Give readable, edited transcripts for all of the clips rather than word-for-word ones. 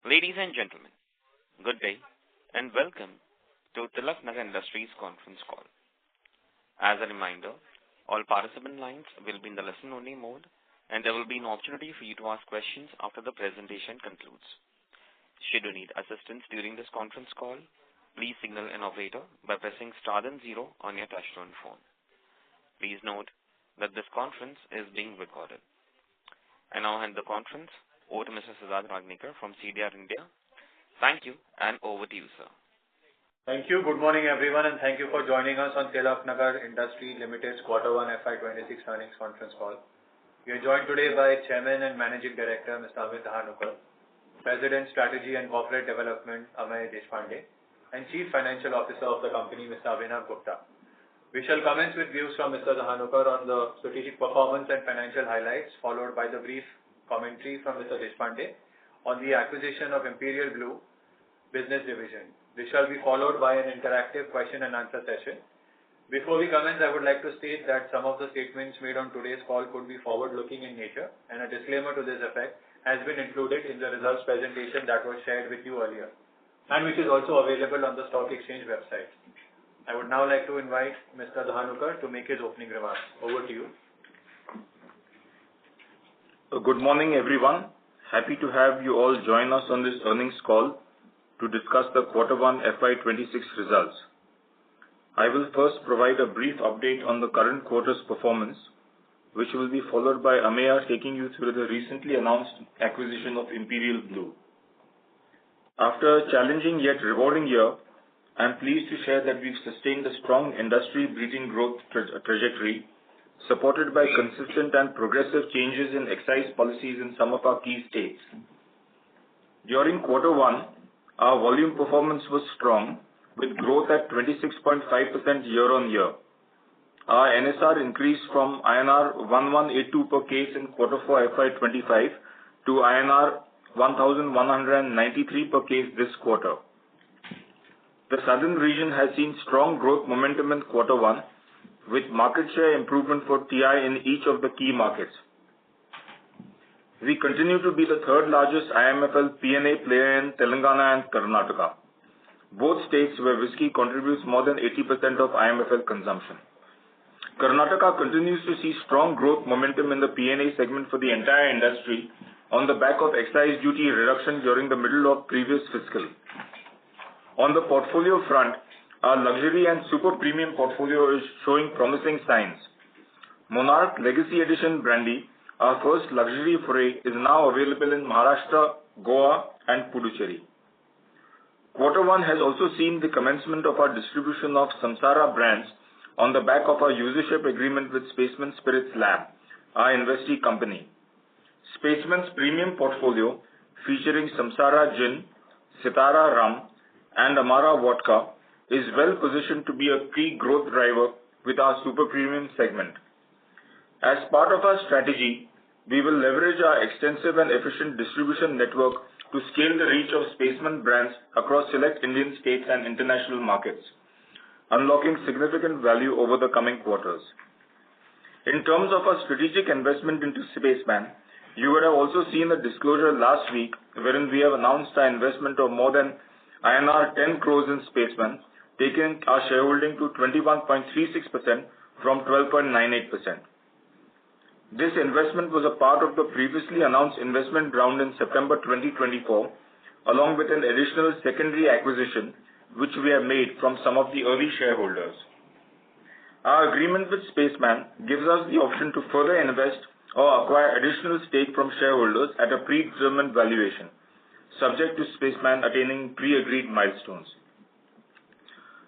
Ladies and gentlemen, good day and welcome to Tilaknagar Industries conference call. As a reminder, all participant lines will be in the listen-only mode, and there will be an opportunity for you to ask questions after the presentation concludes. Should you need assistance during this conference call, please signal an operator by pressing star then 0 on your touchtone phone. Please note that this conference is being recorded. I now hand the conference over to Mr. Siddharth Ragnikar from CDR India. Thank you, and over to you, sir. Thank you. Good morning, everyone, and thank you for joining us on Tilaknagar Industries Limited's Q1 FY26 earnings conference call. We are joined today by Chairman and Managing Director, Mr. Amit Dhanuka, President, Strategy and Corporate Development, Amay Deshpande, and Chief Financial Officer of the company, Mr. Abhinav Gupta. We shall commence with views from Mr. Dhanuka on the strategic performance and financial highlights, followed by the brief commentary from Mr. Deshpande on the acquisition of Imperial Blue Business Division. This shall be followed by an interactive question and answer session. Before we commence, I would like to state that some of the statements made on today's call could be forward-looking in nature, and a disclaimer to this effect has been included in the results presentation that was shared with you earlier, and which is also available on the stock exchange website. I would now like to invite Mr. Dhanuka to make his opening remarks. Over to you. Good morning, everyone. Happy to have you all join us on this earnings call to discuss the Q1 FY26 results. I will first provide a brief update on the current quarter's performance, which will be followed by Amaya taking you through the recently announced acquisition of Imperial Blue. After a challenging yet rewarding year, I am pleased to share that we've sustained a strong industry-leading growth trajectory, supported by consistent and progressive changes in excise policies in some of our key states. During Q1, our volume performance was strong, with growth at 26.5% year-on-year. Our NSR increased from INR 1182 per case in Q4 FY25 to INR 1193 per case this quarter. The southern region has seen strong growth momentum in Q1, with market share improvement for TI in each of the key markets. We continue to be the third largest IMFL P&A player in Telangana and Karnataka, both states where whiskey contributes more than 80% of IMFL consumption. Karnataka continues to see strong growth momentum in the P&A segment for the entire industry on the back of excise duty reduction during the middle of previous fiscal. On the portfolio front, our luxury and super premium portfolio is showing promising signs. Monarch Legacy Edition Brandy, our first luxury foray, is now available in Maharashtra, Goa and Puducherry. Q1 has also seen the commencement of our distribution of Samsara brands on the back of our usership agreement with Spaceman Spirits Lab, our investee company. Spaceman's premium portfolio, featuring Samsara Gin, Sitara Rum and Amara Vodka, is well positioned to be a key growth driver with our super premium segment. As part of our strategy, we will leverage our extensive and efficient distribution network to scale the reach of Spaceman brands across select Indian states and international markets, unlocking significant value over the coming quarters. In terms of our strategic investment into Spaceman, you would have also seen a disclosure last week wherein we have announced our investment of more than INR 10 crores in Spaceman, taking our shareholding to 21.36% from 12.98%. This investment was a part of the previously announced investment round in September 2024, along with an additional secondary acquisition which we have made from some of the early shareholders. Our agreement with Spaceman gives us the option to further invest or acquire additional stake from shareholders at a predetermined valuation, subject to Spaceman attaining pre-agreed milestones.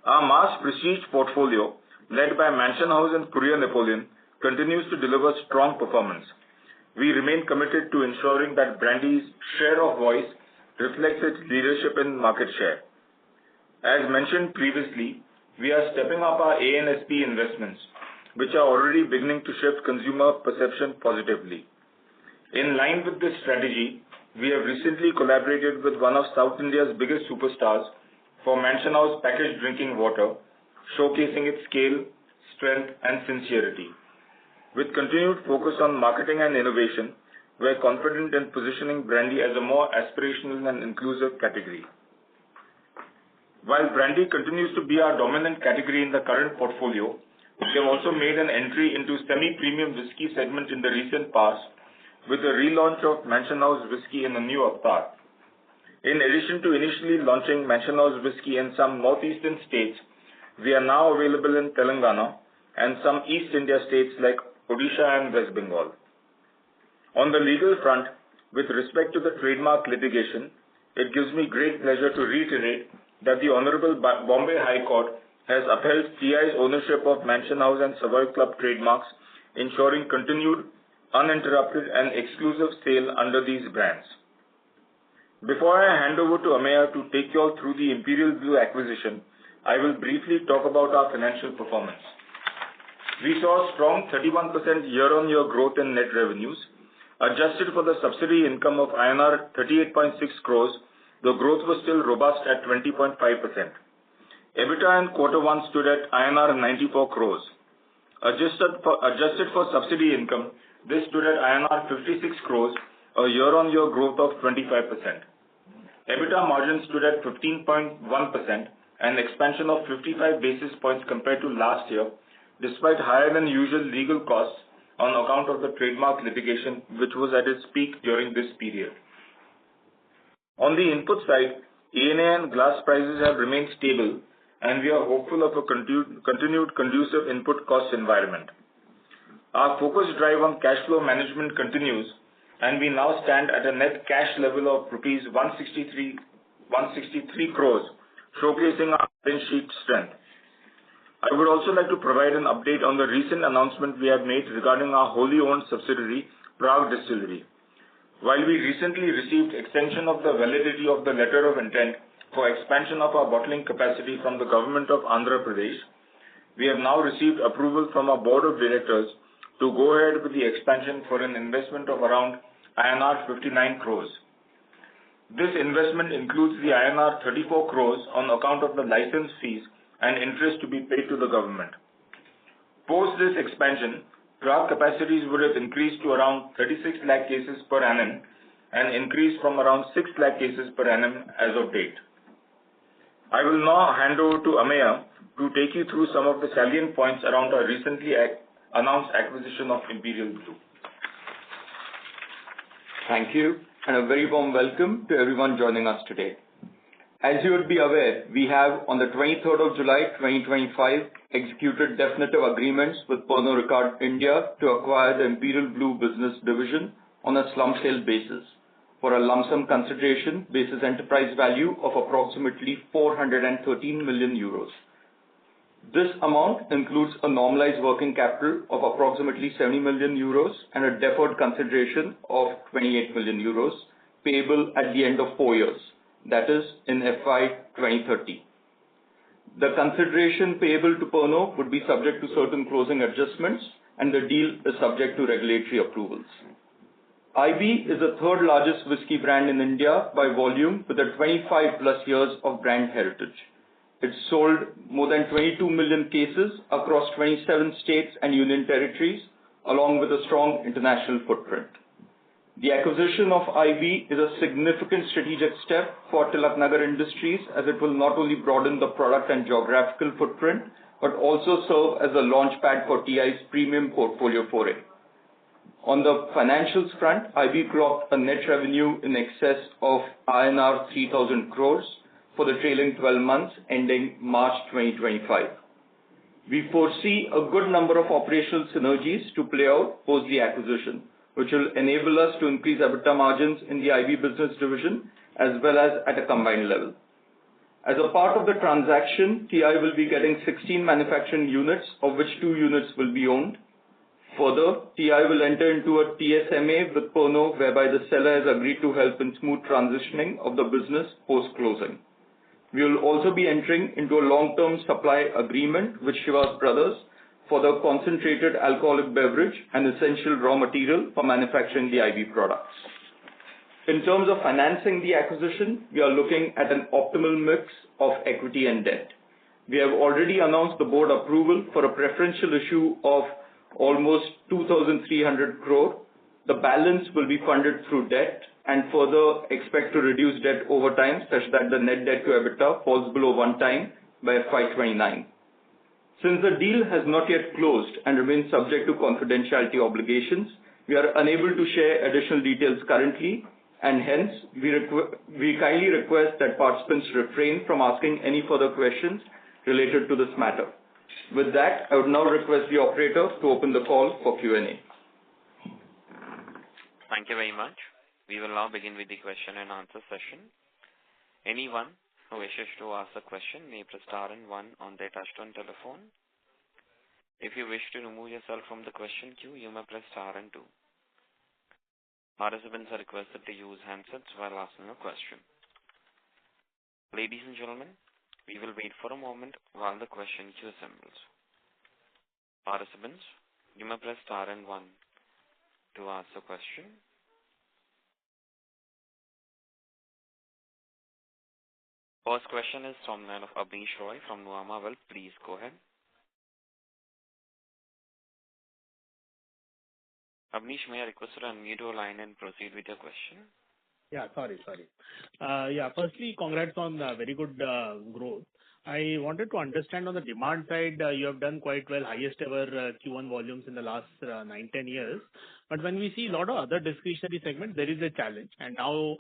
Our mass prestige portfolio, led by Mansion House and Courier Napoleon, continues to deliver strong performance. We remain committed to ensuring that Brandy's share of voice reflects its leadership in market share. As mentioned previously, we are stepping up our A&SP investments, which are already beginning to shift consumer perception positively. In line with this strategy, we have recently collaborated with one of South India's biggest superstars for Mansion House packaged drinking water, showcasing its scale, strength and sincerity. With continued focus on marketing and innovation, we're confident in positioning brandy as a more aspirational and inclusive category. While brandy continues to be our dominant category in the current portfolio, we have also made an entry into semi-premium whiskey segment in the recent past with the relaunch of Mansion House Whiskey in a new avatar. In addition to initially launching Mansion House Whiskey in some northeastern states, we are now available in Telangana and some East India states like Odisha and West Bengal. On the legal front, with respect to the trademark litigation, it gives me great pleasure to reiterate that the Honorable Bombay High Court has upheld TI's ownership of Mansion House and Savoy Club trademarks, ensuring continued, uninterrupted and exclusive sale under these brands. Before I hand over to Ameya to take you all through the Imperial Blue acquisition, I will briefly talk about our financial performance. We saw a strong 31% year-on-year growth in net revenues. Adjusted for the subsidy income of INR 38.6 crores, the growth was still robust at 20.5%. EBITDA in Q1 stood at INR 94 crores. Adjusted for subsidy income, this stood at INR 56 crores, a year-on-year growth of 25%. EBITDA margin stood at 15.1%, an expansion of 55 basis points compared to last year, despite higher than usual legal costs on account of the trademark litigation, which was at its peak during this period. On the input side, ENA and glass prices have remained stable, and we are hopeful of a continued conducive input cost environment. Our focused drive on cash flow management continues, and we now stand at a net cash level of rupees 163 crores, showcasing our balance sheet strength. I would also like to provide an update on the recent announcement we have made regarding our wholly owned subsidiary, Prague Distillery. While we recently received extension of the validity of the letter of intent for expansion of our bottling capacity from the government of Andhra Pradesh, we have now received approval from our board of directors to go ahead with the expansion for an investment of around INR 59 crores. This investment includes the INR 34 crores on account of the license fees and interest to be paid to the government. Post this expansion, Prague capacities would have increased to around 36 lakh cases per annum and increased from around 6 lakh cases per annum as of date. I will now hand over to Ameya to take you through some of the salient points around our recently announced acquisition of Imperial Blue. Thank you, and a very warm welcome to everyone joining us today. As you would be aware, we have on the 23rd of July 2025 executed definitive agreements with Pernod Ricard India to acquire the Imperial Blue business division on a slump sale basis for a lump sum consideration basis enterprise value of approximately 413 million euros. This amount includes a normalized working capital of approximately 70 million euros and a deferred consideration of 28 million euros payable at the end of 4 years, that is in FY 2030. The consideration payable to Pernod would be subject to certain closing adjustments, and the deal is subject to regulatory approvals. IB is the third largest whiskey brand in India by volume with a 25 plus years of brand heritage. It's sold more than 22 million cases across 27 states and union territories, along with a strong international footprint. The acquisition of IB is a significant strategic step for Tilaknagar Industries, as it will not only broaden the product and geographical footprint, but also serve as a launchpad for TI's premium portfolio foray. On the financials front, IB clocked a net revenue in excess of INR 3,000 crores for the trailing 12 months ending March 2025. We foresee a good number of operational synergies to play out post the acquisition, which will enable us to increase EBITDA margins in the IB business division as well as at a combined level. As a part of the transaction, TI will be getting 16 manufacturing units, of which 2 units will be owned. Further, TI will enter into a TSMA with Pernod, whereby the seller has agreed to help in smooth transitioning of the business post-closing. We will also be entering into a long-term supply agreement with Shiva's Brothers for the concentrated alcoholic beverage and essential raw material for manufacturing the IB products. In terms of financing the acquisition, we are looking at an optimal mix of equity and debt. We have already announced the board approval for a preferential issue of almost 2,300 crore The balance will be funded through debt and further expect to reduce debt over time such that the net debt to EBITDA falls below 1 time by FY29. Since the deal has not yet closed and remains subject to confidentiality obligations, we are unable to share additional details currently, and hence we kindly request that participants refrain from asking any further questions related to this matter. With that, I would now request the operator to open the call for Q&A. Thank you very much. We will now begin with the question and answer session. Anyone who wishes to ask a question may press star and 1 on their touchtone telephone. If you wish to remove yourself from the question queue, you may press star and 2. Participants are requested to use handsets while asking a question. Ladies and gentlemen, we will wait for a moment while the question queue assembles. Participants, you may press star and 1 to ask a question. First question is from the line of Abneesh Roy from Nuvama Wealth. Please go ahead. Abneesh, may I request you to unmute your line and proceed with your question? Yeah, sorry. Firstly, congrats on very good growth. I wanted to understand on the demand side, you have done quite well, highest ever Q1 volumes in the last 9-10 years. But when we see a lot of other discretionary segments, there is a challenge. And now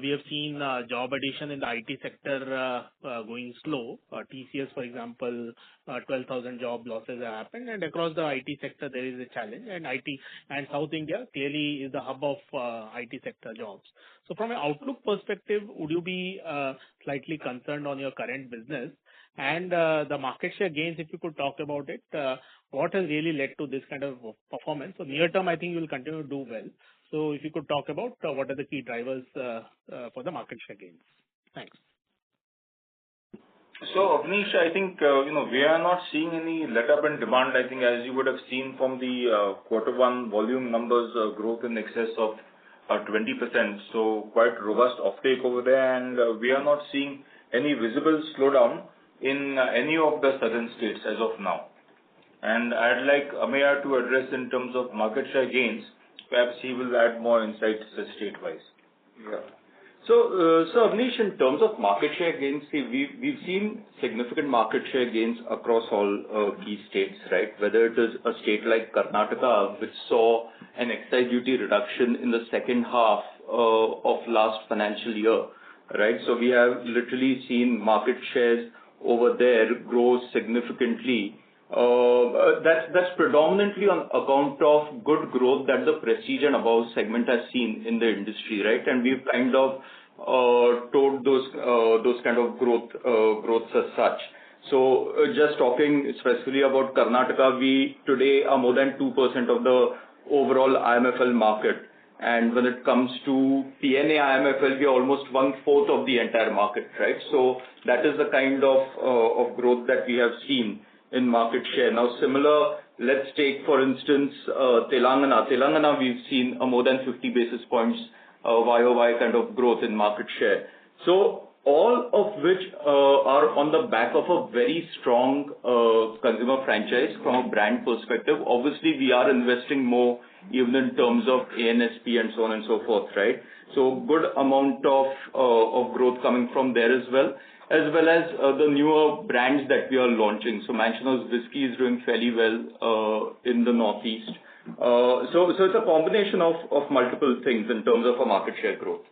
we have seen job addition in the IT sector going slow. TCS, for example, 12,000 job losses have happened, and across the IT sector there is a challenge. And IT and South India clearly is the hub of IT sector jobs. So from an outlook perspective, would you be slightly concerned on your current business? And the market share gains, if you could talk about it, what has really led to this kind of performance? So near term, I think you will continue to do well. So if you could talk about what are the key drivers for the market share gains? Thanks. So Abneesh, I think we are not seeing any let up in demand. I think as you would have seen from the Q1 volume numbers, growth in excess of 20%. So quite robust offtake over there, and we are not seeing any visible slowdown in any of the southern states as of now. And I'd like Ameya to address in terms of market share gains. Perhaps he will add more insights state-wise. Yeah. So Abneesh, in terms of market share gains, we've seen significant market share gains across all key states, right? Whether it is a state like Karnataka, which saw an excise duty reduction in the second half of last financial year, right? So we have literally seen market shares over there grow significantly. That's predominantly on account of good growth that the prestige and above segment has seen in the industry, right? And we've kind of told those kind of growths as such. So just talking specifically about Karnataka, we today are more than 2% of the overall IMFL market. And when it comes to PNA IMFL, we are almost 1/4 of the entire market, right? So that is the kind of growth that we have seen in market share. Now similar, let's take for instance Telangana. Telangana, we've seen a more than 50 basis points YOY kind of growth in market share. So all of which are on the back of a very strong consumer franchise from a brand perspective. Obviously, we are investing more even in terms of ANSP and so on and so forth, right? So good amount of growth coming from there as well as the newer brands that we are launching. So Manchino's whiskey is doing fairly well in the Northeast. So it's a combination of multiple things in terms of a market share growth.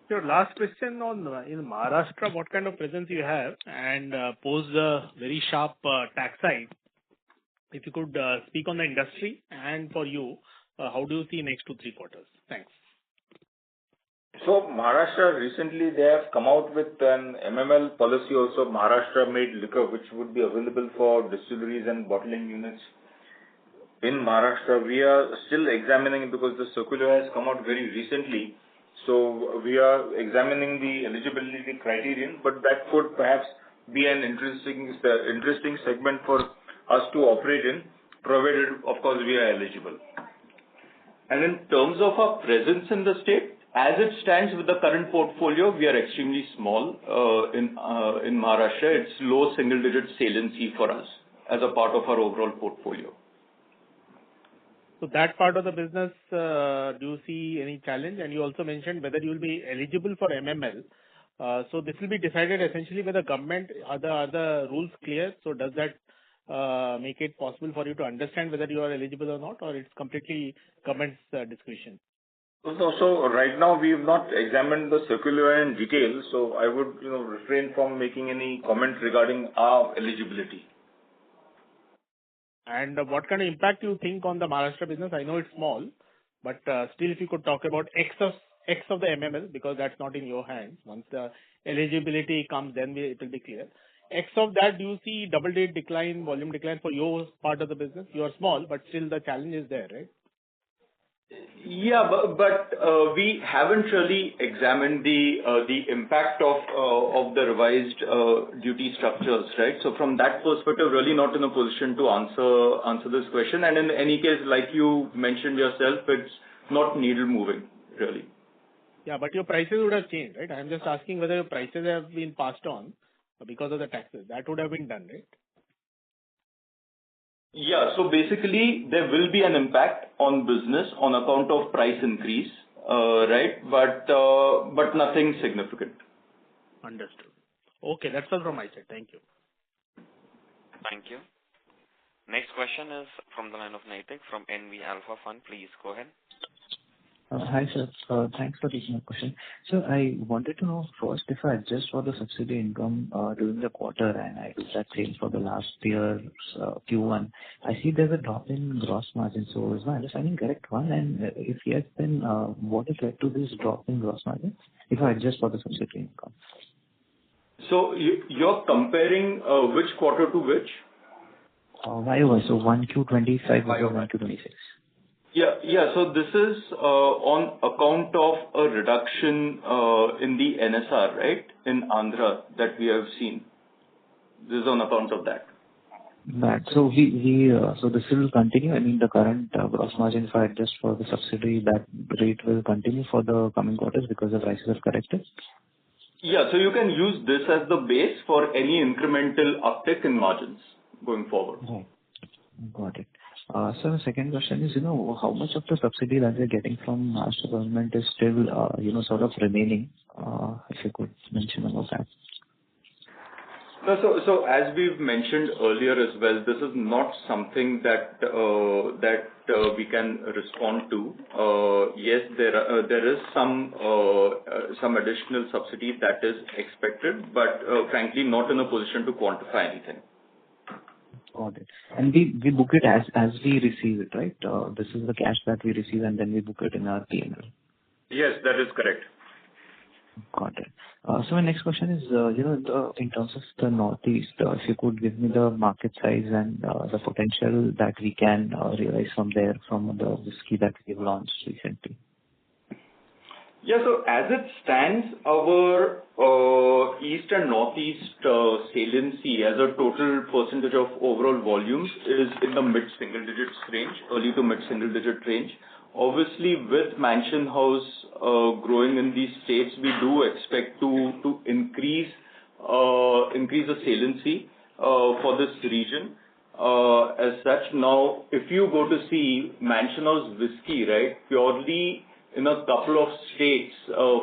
Your last question on in Maharashtra, what kind of presence you have, and post the very sharp tax hike, if you could speak on the industry and for you, how do you see next 2-3 quarters? Thanks. So Maharashtra recently they have come out with an MML policy also, Maharashtra made liquor, which would be available for distilleries and bottling units in Maharashtra. We are still examining it because the circular has come out very recently. So we are examining the eligibility criterion, but that could perhaps be an interesting segment for us to operate in, provided of course we are eligible. And in terms of our presence in the state, as it stands with the current portfolio, we are extremely small in Maharashtra. It's low single-digit saliency for us as a part of our overall portfolio. So that part of the business, do you see any challenge? And you also mentioned whether you will be eligible for MML. So this will be decided essentially by the government. Are the rules clear? So does that make it possible for you to understand whether you are eligible or not, or it's completely government's discretion? So right now we have not examined the circular in detail, so I would, refrain from making any comment regarding our eligibility. And what kind of impact you think on the Maharashtra business? I know it's small, but still, if you could talk about X of the MML, because that's not in your hands. Once the eligibility comes, then it will be clear. X of that, do you see double-digit decline, volume decline for your part of the business? You are small, but still the challenge is there, right? Yeah, but we haven't really examined the impact of the revised duty structures, right? So from that perspective, really not in a position to answer this question. And in any case, like you mentioned yourself, it's not needle moving, really. Yeah, but your prices would have changed, right? I'm just asking whether your prices have been passed on because of the taxes. That would have been done, right? Yeah. So basically, there will be an impact on business on account of price increase, right? But nothing significant. Understood. Okay, that's all from my side. Thank you. Thank you. Next question is from the line of Naitik from NV Alpha Fund. Please go ahead. Hi, sir. Thanks for taking my question. So I wanted to know first, if I adjust for the subsidy income during the quarter and I do that same for the last year's Q1, I see there's a drop in gross margin. So is my understanding correct, one? And if yes, then what has led to this drop in gross margin if I adjust for the subsidy income? So you're comparing which quarter to which? YOY, so 1Q25 versus 1Q26. Yeah. So this is on account of a reduction in the NSR, right, in Andhra that we have seen. This is on account of that. Right. So so this will continue. I mean, the current gross margin, if I adjust for the subsidy, that rate will continue for the coming quarters because the prices are corrected? Yeah. So you can use this as the base for any incremental uptick in margins going forward. Right. Got it. So the second question is, how much of the subsidy that we're getting from Maharashtra government is still, sort of remaining? If you could mention about that. No, so as we've mentioned earlier as well, this is not something that we can respond to. Yes, there is some additional subsidy that is expected, but frankly, not in a position to quantify anything. Got it. And we book it as we receive it, right? This is the cash that we receive, and then we book it in our P&L. Yes, that is correct. Got it. So my next question is, in terms of the Northeast, if you could give me the market size and the potential that we can realize from there, from the whiskey that we've launched recently. Yeah, so as it stands, our East and Northeast saliency as a total percentage of overall volumes is in the mid-single digits range, early to mid-single digit range. Obviously, with Mansion House growing in these states, we do expect to increase the saliency for this region. As such, now, if you go to see Mansion House whiskey, right, purely in a couple of states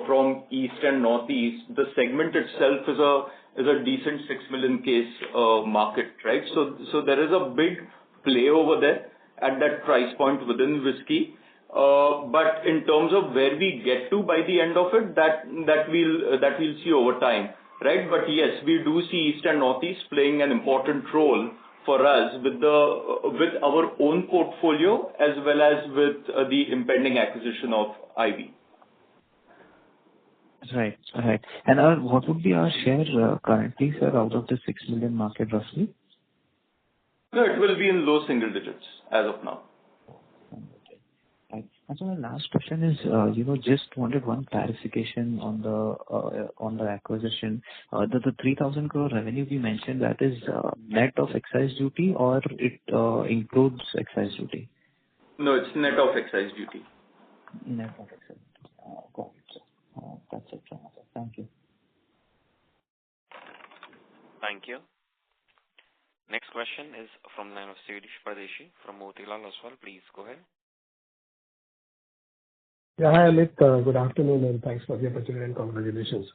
from East and Northeast, the segment itself is a decent 6 million case market, right? So there is a big play over there at that price point within whiskey. But in terms of where we get to by the end of it, that we'll see over time, right? But yes, we do see East and Northeast playing an important role for us with our own portfolio as well as with the impending acquisition of IB. Right. And what would be our share currently, sir, out of the 6 million market roughly? No, it will be in low single digits as of now. Right. And so my last question is, just wanted one clarification on the acquisition. The 3,000 crore revenue we mentioned, that is net of excise duty or it includes excise duty? No, it's net of excise duty. Net of excise duty. Got it, sir. That's it from us. Thank you. Thank you. Next question is from the line of Shirish Pardeshi from Motilal Oswal. Please go ahead. Yeah, hi, Amit. Good afternoon, and thanks for the opportunity and congratulations.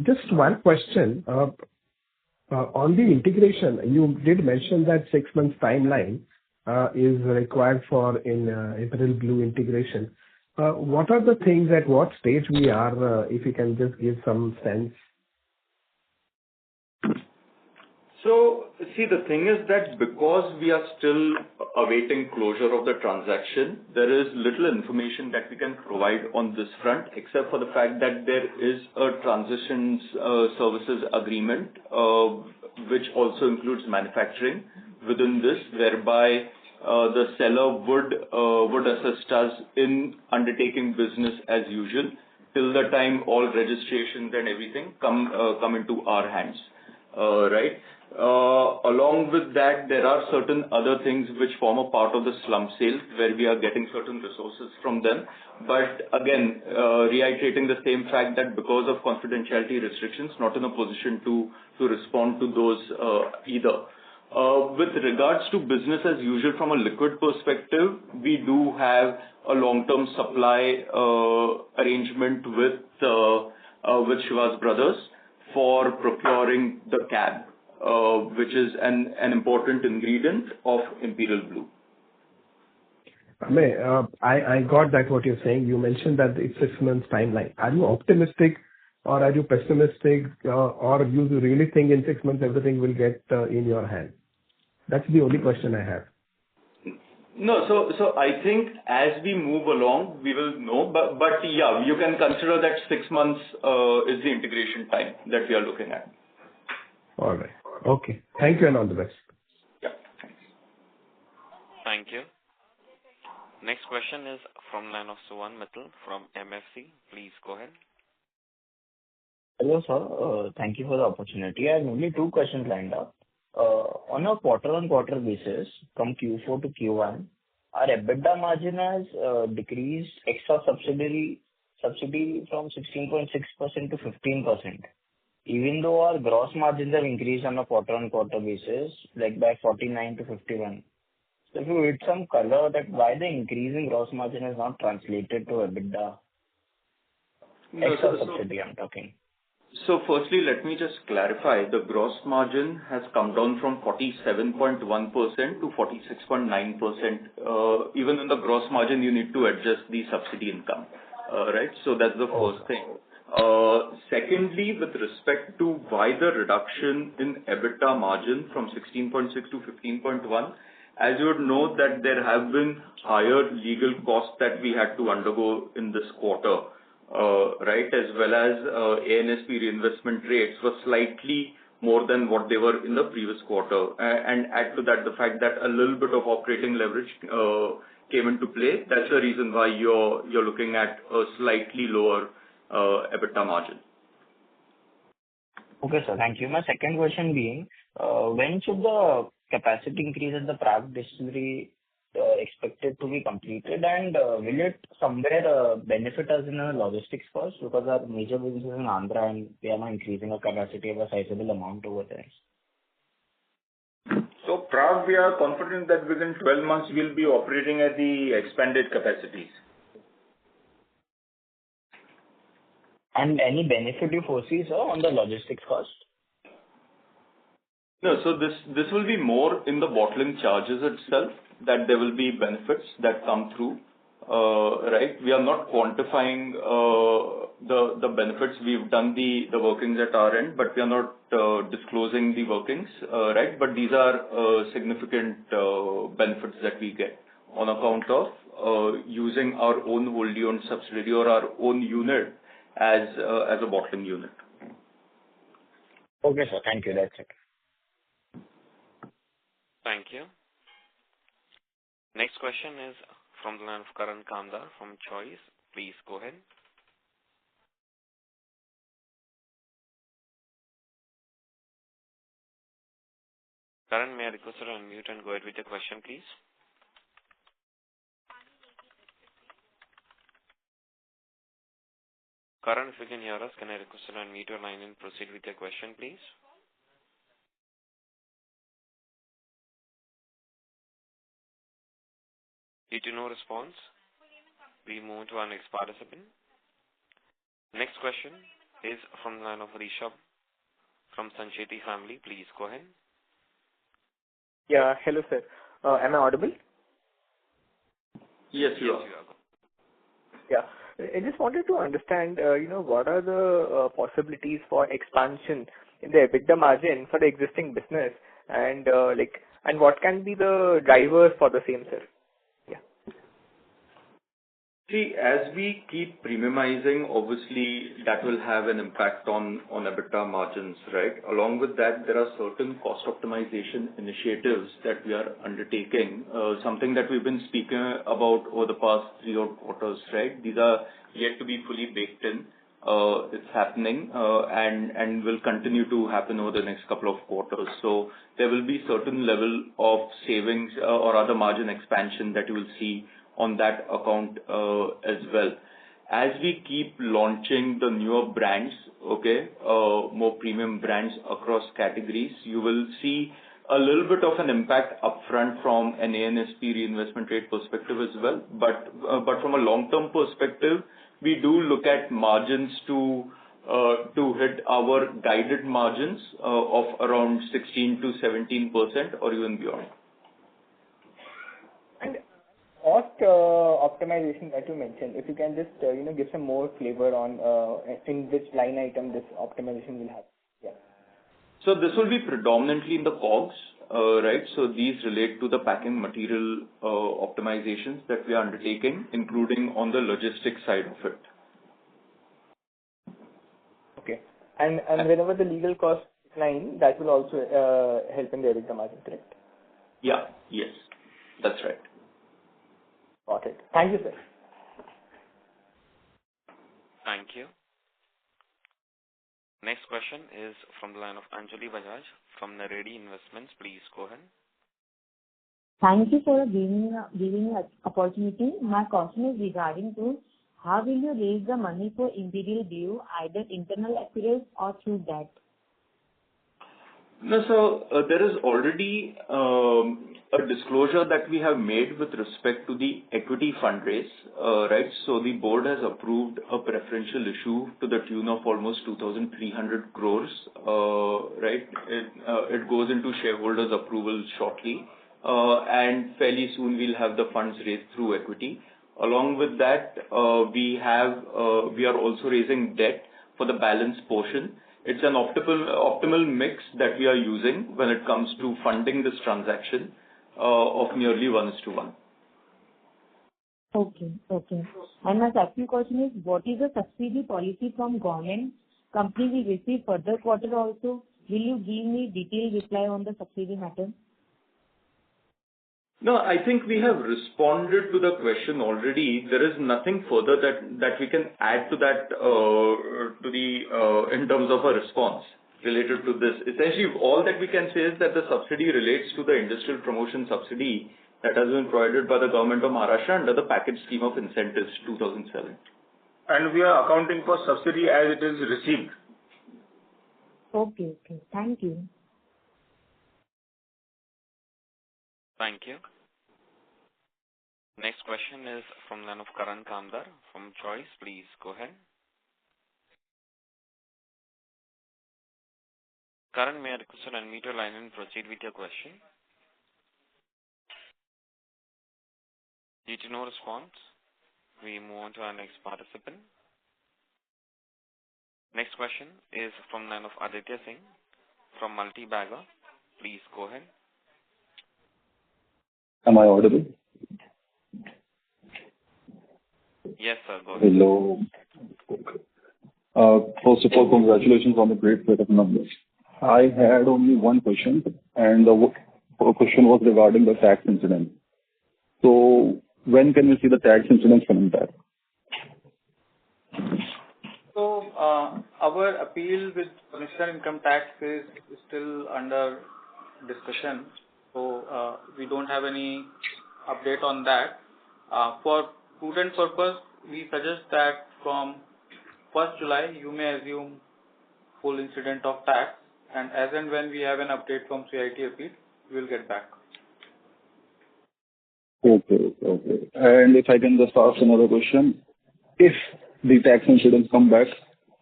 Just one question. On the integration, you did mention that 6 months timeline is required for in Imperial Blue integration. What are the things, at what stage we are, if you can just give some sense? So, see, the thing is that because we are still awaiting closure of the transaction, there is little information that we can provide on this front, except for the fact that there is a transitions services agreement, which also includes manufacturing within this, whereby the seller would assist us in undertaking business as usual till the time all registrations and everything come into our hands. Right? Along with that, there are certain other things which form a part of the slump sale, where we are getting certain resources from them. But again, reiterating the same fact that because of confidentiality restrictions, not in a position to respond to those either. With regards to business as usual from a liquid perspective, we do have a long-term supply arrangement with Shivas Brothers for procuring the cab, which is an important ingredient of Imperial Blue. I got that what you're saying. You mentioned that it's 6 months timeline. Are you optimistic or are you pessimistic, or you really think in 6 months everything will get in your hand? That's the only question I have. No, so I think as we move along, we will know. But yeah, you can consider that 6 months is the integration time that we are looking at. All right. Okay. Thank you and all the best. Yeah, thanks. Thank you. Next question is from line of Suvan Mittal from MFC. Please go ahead. Hello, sir. Thank you for the opportunity. I have only two questions lined up. On a quarter-on-quarter basis, from Q4 to Q1, our EBITDA margin has decreased extra subsidy from 16.6% to 15%, even though our gross margins have increased on a quarter-on-quarter basis, like by 49 to 51. So if you read some color that why the increase in gross margin is not translated to EBITDA, extra subsidy I'm talking. So firstly, let me just clarify. The gross margin has come down from 47.1% to 46.9%. Even in the gross margin, you need to adjust the subsidy income, right? So that's the first thing. Secondly, with respect to why the reduction in EBITDA margin from 16.6 to 15.1, as you would know that there have been higher legal costs that we had to undergo in this quarter. Right, as well as ANSP reinvestment rates were slightly more than what they were in the previous quarter. And add to that the fact that a little bit of operating leverage came into play. That's the reason why you're looking at a slightly lower EBITDA margin. Okay, sir. Thank you. My second question being, when should the capacity increase at the Prague distillery expected to be completed, and will it somewhere benefit us in our logistics cost, because our major business is in Andhra and we are now increasing our capacity of a sizable amount over there? So Prague, we are confident that within 12 months we'll be operating at the expanded capacities. And any benefit you foresee, sir, on the logistics cost? No, so this will be more in the bottling charges itself, that there will be benefits that come through, right? We are not quantifying the benefits. We've done the workings at our end, but we are not disclosing the workings, right? But these are significant benefits that we get on account of using our own wholly owned subsidiary or our own unit as a bottling unit. Okay, sir. Thank you. That's it. Thank you. Next question is from the line of Karan Kandar from Choice. Please go ahead. Karan, may I request you to unmute and go ahead with your question, please? Karan, if you can hear us, can I request you to unmute your line and proceed with your question, please? Due to no response, We move to our next participant. Next question is from the line of Rishabh from Sancheti family. Please go ahead. Yeah. Hello, sir. Am I audible? Yes, you are. Yeah. I just wanted to understand, what are the possibilities for expansion in the EBITDA margin for the existing business, and and what can be the drivers for the same, sir? See, as we keep premiumizing, obviously that will have an impact on EBITDA margins, right? Along with that, there are certain cost optimization initiatives that we are undertaking, something that we've been speaking about over the past 3 odd quarters, right? These are yet to be fully baked in. It's happening, and will continue to happen over the next couple of quarters. So there will be certain level of savings, or other margin expansion that you will see on that account, as well. As we keep launching the newer brands, more premium brands across categories, you will see a little bit of an impact upfront from an ANSP reinvestment rate perspective as well. But from a long-term perspective, we do look at margins to hit our guided margins of around 16 to 17% or even beyond. And cost optimization that you mentioned, if you can just give some more flavor on in which line item this optimization will happen. Yeah. So this will be predominantly in the COGS, right? So these relate to the packing material optimizations that we are undertaking, including on the logistics side of it. Okay. And whenever the legal cost decline, that will also help in the EBITDA margin, correct? Yeah. Yes, that's right. Got it. Thank you, sir. Thank you. Next question is from the line of Anjali Bajaj from Naredi Investments. Please go ahead. Thank you for giving an opportunity. My question is regarding to how will you raise the money for Imperial Blue, either internal accruals or through debt? No, so there is already a disclosure that we have made with respect to the equity fundraise, right? So the board has approved a preferential issue to the tune of almost 2,300 crores, right? It goes into shareholders' approval shortly, and fairly soon we'll have the funds raised through equity. Along with that, we are also raising debt for the balance portion. It's an optimal mix that we are using when it comes to funding this transaction, of nearly 1:1. Okay. And my second question is, what is the subsidy policy from government? Company will receive further quarter also. Will you give me detailed reply on the subsidy matter? No, I think we have responded to the question already. There is nothing further that we can add to that, in terms of a response related to this. Essentially, all that we can say is that the subsidy relates to the industrial promotion subsidy that has been provided by the government of Maharashtra under the package scheme of incentives 2007. And we are accounting for subsidy as it is received. Okay. Thank you. Thank you. Next question is from the line of Karan Kamdar from Choice. Please go ahead. Karan, may I request you to unmute your line and proceed with your question? Due to no response, we move on to our next participant. Next question is from the line of Aditya Singh from Multi-Bagger. Please go ahead. Am I audible? Yes, sir. Go ahead. Hello. First of all, congratulations on the great set of numbers. I had only one question, and the question was regarding the tax incident. So, when can we see the tax incident coming back? So, our appeal with Commissioner Income Tax is still under discussion. So, we don't have any update on that. For prudent purpose, we suggest that from 1st July, you may assume full incident of tax, and as and when we have an update from CIT appeal, we will get back. Okay. And if I can just ask another question, if the tax incidents come back,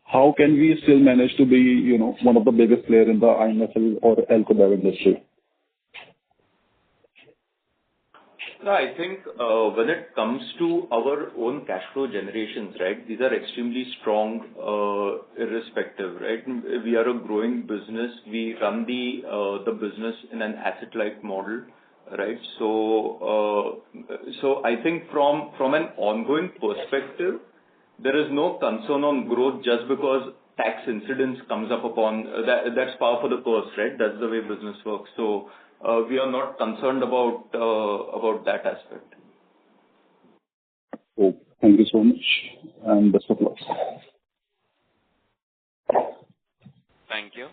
how can we still manage to be, one of the biggest player in the IMFL or alcohol industry? No, I think when it comes to our own cash flow generations, right, these are extremely strong, irrespective, right? We are a growing business. We run the business in an asset-light model, right? So I think from an ongoing perspective, there is no concern on growth just because tax incidence comes up upon that. That's par for the course, right? That's the way business works. So we are not concerned about that aspect. Oh, thank you so much, and best of luck. Thank you.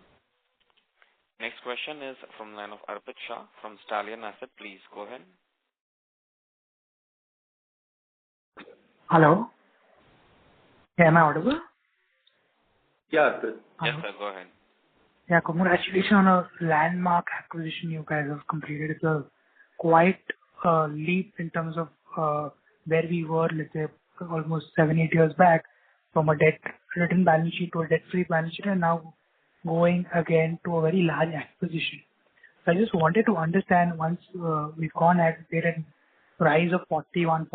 Next question is from the line of Arpit Shah from Stallion Asset. Please go ahead. Hello. Yeah, am I audible? Yeah, Arpit. Yes, sir. Go ahead. Yeah, congratulations on a landmark acquisition you guys have completed. It's a quite leap in terms of where we were, let's say, almost 7-8 years back, from a debt-ridden balance sheet to a debt-free balance sheet, and now going again to a very large acquisition. So I just wanted to understand, once we've gone at a price of 41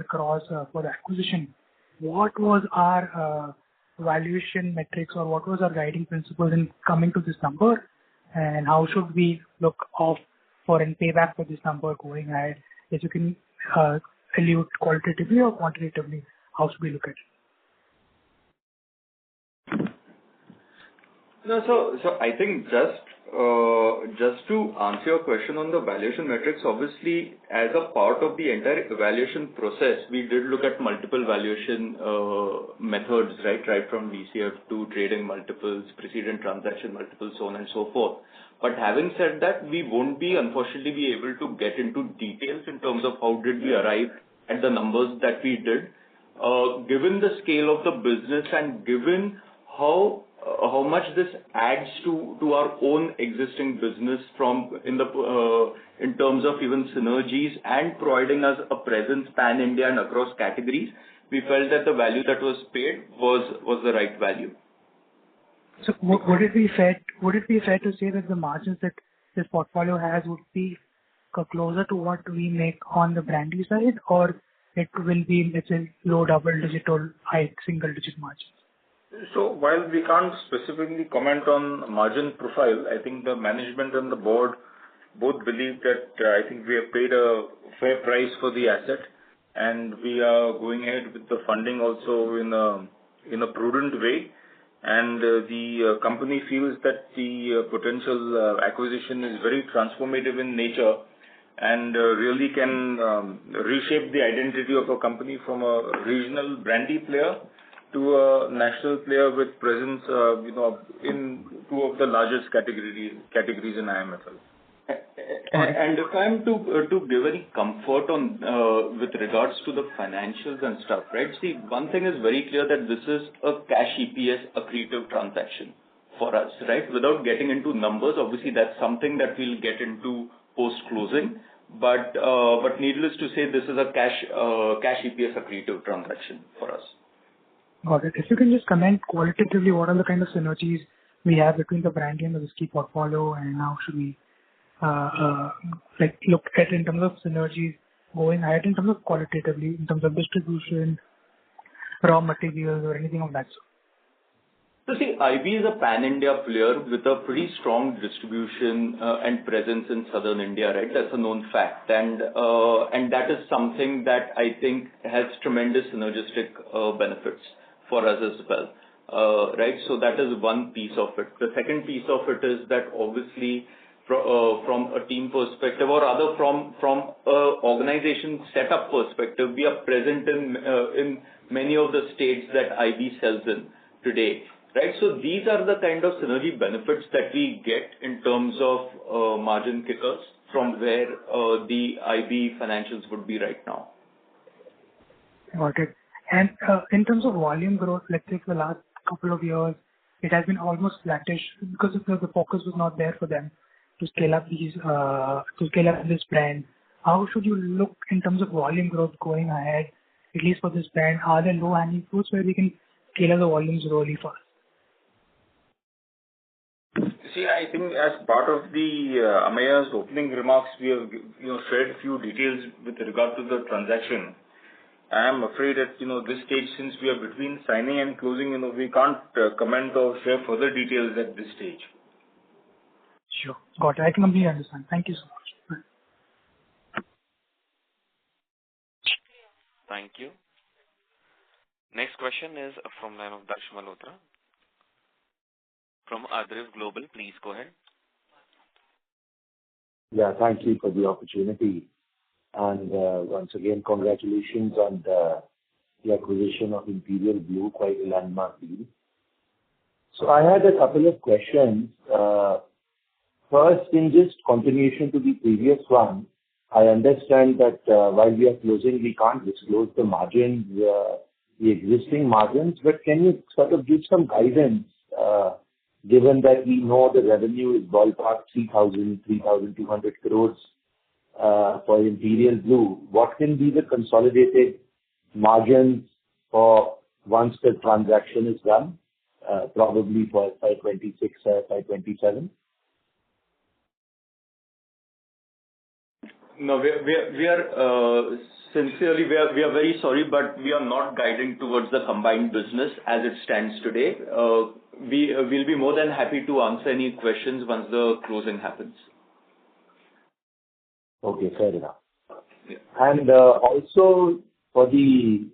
crores for the acquisition, what was our valuation metrics, or what was our guiding principles in coming to this number, and how should we look off for and pay back for this number going ahead? If you can allude qualitatively or quantitatively, how should we look at it? No, so I think just to answer your question on the valuation metrics, obviously, as a part of the entire evaluation process, we did look at multiple valuation methods, right from DCF to trading multiples, precedent transaction multiples, so on and so forth. But having said that, we won't be, unfortunately, be able to get into details in terms of how did we arrive at the numbers that we did. Given the scale of the business and given how much this adds to our own existing business in terms of even synergies and providing us a presence pan-India and across categories, we felt that the value that was paid was the right value. So would it be fair to say that the margins that this portfolio has would be closer to what we make on the brandy side, or it will be, let's say, low double-digit or high single-digit margins? So while we can't specifically comment on margin profile, I think the management and the board both believe that I think we have paid a fair price for the asset, and we are going ahead with the funding also in a prudent way. And the company feels that the potential acquisition is very transformative in nature and really can reshape the identity of a company from a regional brandy player to a national player with presence, in two of the largest categories in IMFL. And if I'm to give any comfort on with regards to the financials and stuff, right? See, one thing is very clear, that this is a cash EPS accretive transaction for us, right? Without getting into numbers, obviously that's something that we'll get into post-closing. But needless to say, this is a cash EPS accretive transaction for us. Got it. If you can just comment qualitatively, what are the kind of synergies we have between the brandy and the whiskey portfolio, and how should we look at in terms of synergies going ahead, in terms of qualitatively, in terms of distribution, raw materials, or anything of that sort? So see, IB is a pan-India player with a pretty strong distribution and presence in southern India, right? That's a known fact. And that is something that I think has tremendous synergistic benefits for us as well, right? So that is one piece of it. The second piece of it is that obviously from a team perspective, or rather from organization setup perspective, we are present in many of the states that IB sells in today, right? So these are the kind of synergy benefits that we get in terms of margin kickers from where the IB financials would be right now. Got it. And in terms of volume growth, let's say for the last couple of years, it has been almost flattish because the focus was not there for them to scale up this brand. how should you look in terms of volume growth going ahead, at least for this brand? Are there low-hanging fruits where we can scale up the volumes really fast? See, I think as part of the Amaya's opening remarks, we have shared a few details with regard to the transaction. I am afraid at this stage, since we are between signing and closing, we can't comment or share further details at this stage. Sure. Got it. I can completely understand. Thank you so much. Thank you. Next question is from line of Darsh Malhotra from Adriv Global. Please go ahead. Yeah, thank you for the opportunity. And once again, congratulations on the acquisition of Imperial Blue, quite a landmark deal. So I had a couple of questions. First, in just continuation to the previous one, I understand that while we are closing, we can't disclose the margins, the existing margins, but can you sort of give some guidance, given that we know the revenue is ballpark 3,200 crores for Imperial Blue, what can be the consolidated margins for once the transaction is done, probably for FY26 or FY27? No, we are sincerely, we are very sorry, but we are not guiding towards the combined business as it stands today. We will be more than happy to answer any questions once the closing happens. Okay, fair enough. Yeah. And also for the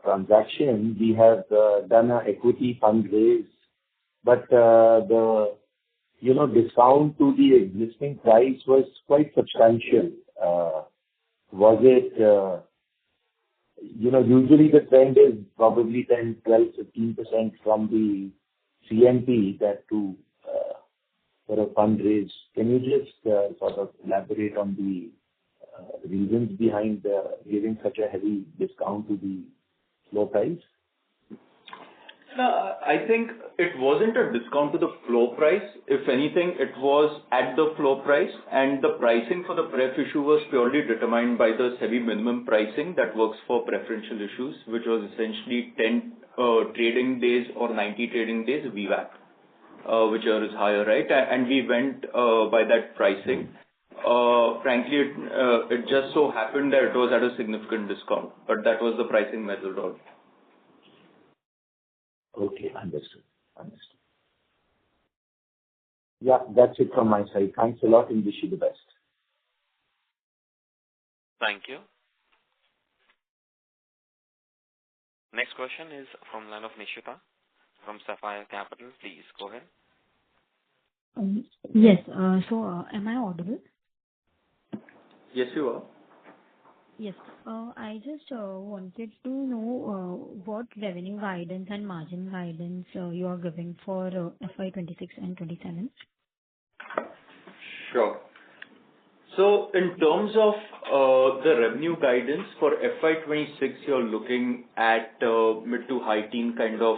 transaction, we have done an equity fundraise, but the discount to the existing price was quite substantial. Was it, usually the trend is probably 10, 12, 15% from the CMP that to for a fundraise. Can you just sort of elaborate on the reasons behind giving such a heavy discount to the floor price? No, I think it wasn't a discount to the floor price. If anything, it was at the floor price, and the pricing for the pref issue was purely determined by the SEBI minimum pricing that works for preferential issues, which was essentially 10 trading days or 90 trading days VWAP, which is higher, right? And we went by that pricing. Frankly, it just so happened that it was at a significant discount, but that was the pricing methodology. Okay, understood. Yeah, that's it from my side. Thanks a lot and wish you the best. Thank you. Next question is from line of Nishita from Sapphire Capital. Please go ahead. Yes. So, am I audible? Yes, you are. Yes. I just wanted to know what revenue guidance and margin guidance you are giving for FY26 and 27. Sure. So in terms of the revenue guidance for FY26, you're looking at mid to high teen kind of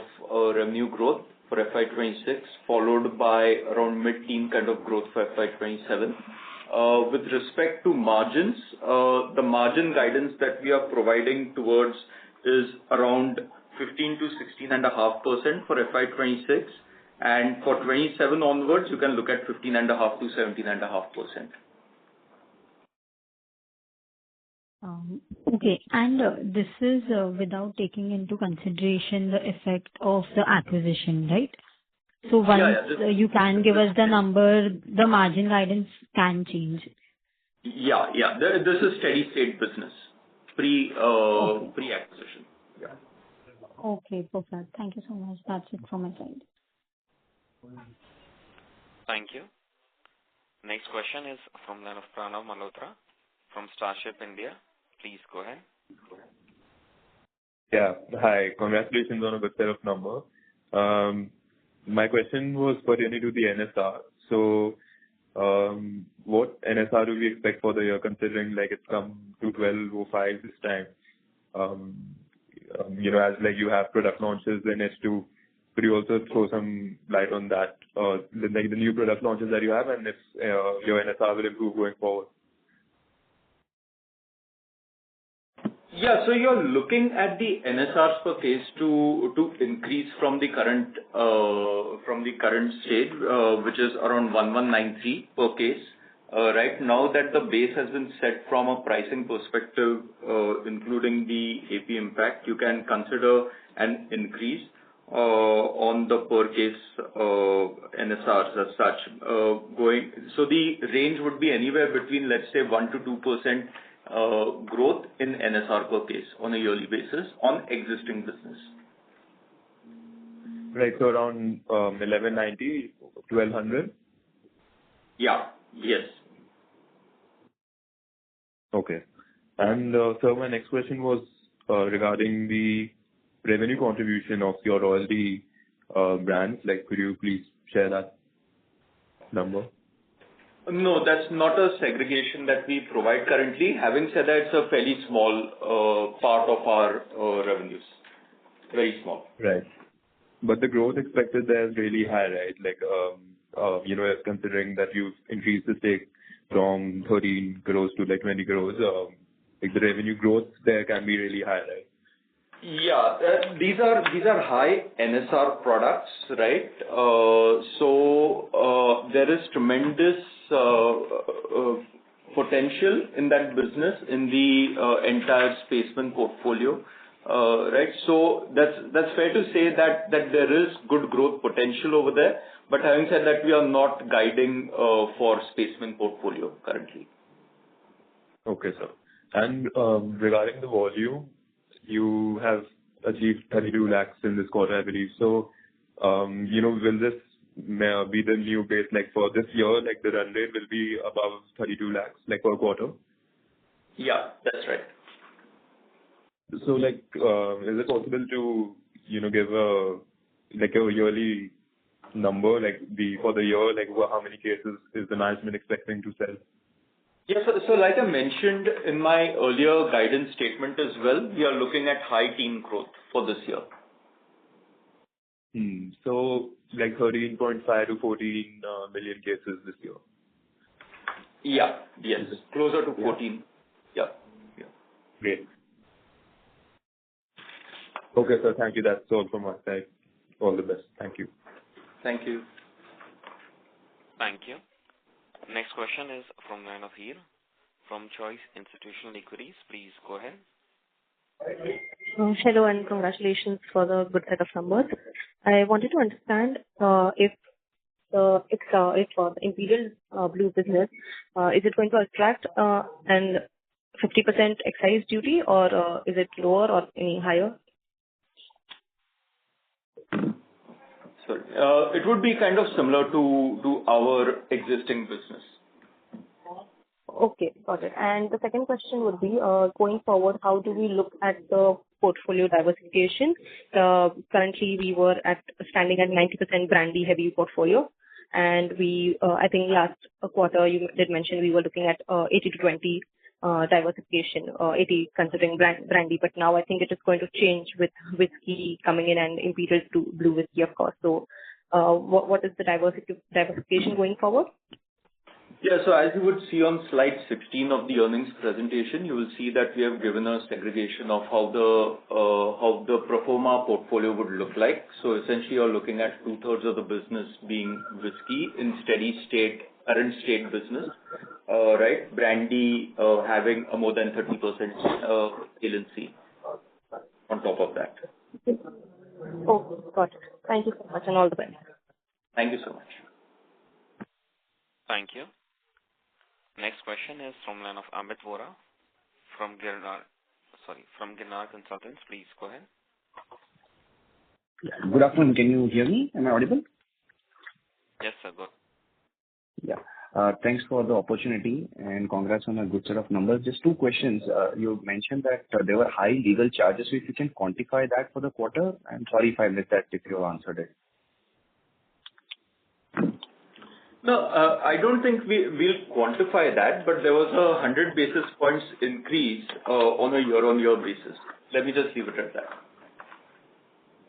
revenue growth for FY26, followed by around mid-teen kind of growth for FY27. With respect to margins, the margin guidance that we are providing towards is around 15 to 16.5% for FY26, and for 27 onwards, you can look at 15.5 to 17.5%. Okay. And this is without taking into consideration the effect of the acquisition, right? So once you can give us the number, the margin guidance can change. Yeah. This is steady state business, pre-acquisition. Yeah. Okay, perfect. Thank you so much. That's it from my side. Thank you. Next question is from line of Pranav Malhotra from Starship India. Please go ahead. Yeah. Hi. Congratulations on a good set of numbers. My question was pertaining to the NSR. So, what NSR do we expect for the year, considering like it's come to 12.05 this time? As like you have product launches in H2, could you also throw some light on that, like the new product launches that you have, and if your NSR will improve going forward? Yeah. So you're looking at the NSRs per case to increase from the current stage, which is around 1,193 per case. Right now that the base has been set from a pricing perspective, including the AP impact, you can consider an increase on the per case NSRs as such. So the range would be anywhere between, let's say, 1 to 2% growth in NSR per case on a yearly basis on existing business. Right. So around 1,190, 1,200? Yeah. Yes. Okay. And sir, my next question was regarding the revenue contribution of your royalty brands. Like, could you please share that number? No, that's not a segregation that we provide currently. Having said that, it's a fairly small part of our revenues. Very small. Right. But the growth expected there is really high, right? Like, considering that you've increased the stake from 13 crores to like 20 crores, like the revenue growth there can be really high, right? Yeah. These are high NSR products, right? So there is tremendous potential in that business in the entire Spaceman portfolio, right? So that's fair to say that there is good growth potential over there. But having said that, we are not guiding for Spaceman portfolio currently. Okay, sir. And regarding the volume, you have achieved 32 lakhs in this quarter, I believe. So, will this be the new base, like for this year, like the run rate will be above 32 lakhs, like per quarter? Yeah, that's right. So, like, is it possible to, give a yearly number, like for the year, like how many cases is the management expecting to sell? Yeah. So like I mentioned in my earlier guidance statement as well, we are looking at high teen growth for this year. So like 13.5 to 14 million cases this year. Yeah. Yes. Closer to 14. Yeah. Great. Okay, sir. Thank you. That's all from my side. All the best. Thank you. Thank you. Thank you. Next question is from line of Heer from Choice Institutional Equities. Please go ahead. Hello and congratulations for the good set of numbers. I wanted to understand if for the Imperial Blue business, is it going to attract an 50% excise duty or is it lower or any higher? Sorry. It would be kind of similar to our existing business. Okay, got it. And the second question would be, going forward, how do we look at the portfolio diversification? Currently, we were standing at 90% brandy heavy portfolio, and I think last quarter you did mention we were looking at 80 to 20 diversification, 80 considering brandy, but now I think it is going to change with whiskey coming in and Imperial Blue whiskey, of course. So, what is the diversification going forward? Yeah. So as you would see on slide 16 of the earnings presentation, you will see that we have given a segregation of how the pro forma portfolio would look like. So essentially, you're looking at 2/3 of the business being whiskey in steady state, current state business, right? Brandy having a more than 30% valency on top of that. Okay, got it. Thank you so much and all the best. Thank you so much. Thank you. Next question is from line of Amit Vora from Girnar Consultants. Please go ahead. Good afternoon. Can you hear me? Am I audible? Yes, sir. Go. Yeah. Thanks for the opportunity and congrats on a good set of numbers. Just two questions. You mentioned that there were high legal charges. So if you can quantify that for the quarter, I'm sorry if I missed that if you have answered it. No, I don't think we'll quantify that, but there was a 100 basis points increase on a year-on-year basis. Let me just leave it at that.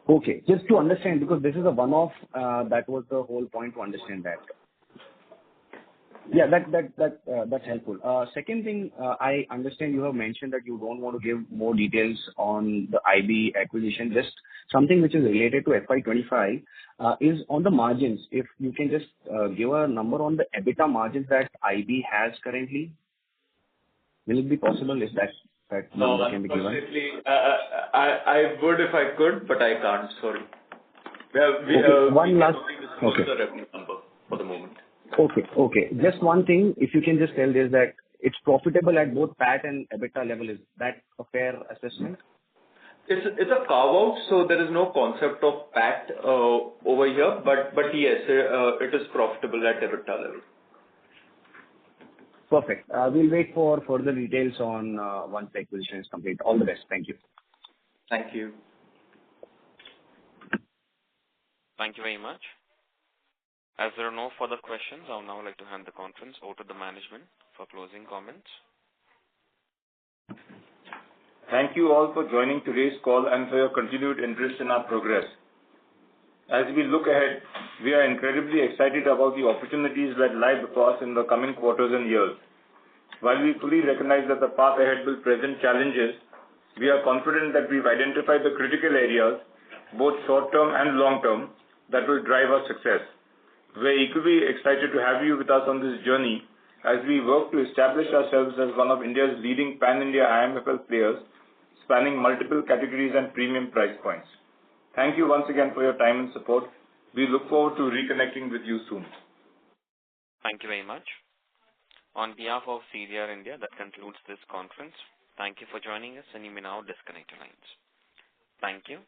Okay. Just to understand, because this is a one-off, that was the whole point to understand that. Yeah, that's helpful. Second thing, I understand you have mentioned that you don't want to give more details on the IB acquisition. Just something which is related to FY 25 is on the margins. If you can just give a number on the EBITDA margins that IB has currently. Will it be possible if that number can be given? Unfortunately, I would if I could, but I can't. Sorry. One last. Okay. The revenue number for the moment. Okay. Just one thing, if you can just tell is that it's profitable at both PAT and EBITDA level. Is that a fair assessment? It's a carve-out, so there is no concept of PAT over here. But yes, it is profitable at EBITDA level. Perfect. We'll wait for further details on once the acquisition is complete. All the best. Thank you. Thank you. Thank you very much. As there are no further questions, I would now like to hand the conference over to the management for closing comments. Thank you all for joining today's call and for your continued interest in our progress. As we look ahead, we are incredibly excited about the opportunities that lie before us in the coming quarters and years. While we fully recognize that the path ahead will present challenges, we are confident that we've identified the critical areas, both short-term and long-term, that will drive our success. We're equally excited to have you with us on this journey as we work to establish ourselves as one of India's leading pan-India IMFL players, spanning multiple categories and premium price points. Thank you once again for your time and support. We look forward to reconnecting with you soon. Thank you very much. On behalf of CDR India, that concludes this conference. Thank you for joining us, and you may now disconnect your lines. Thank you.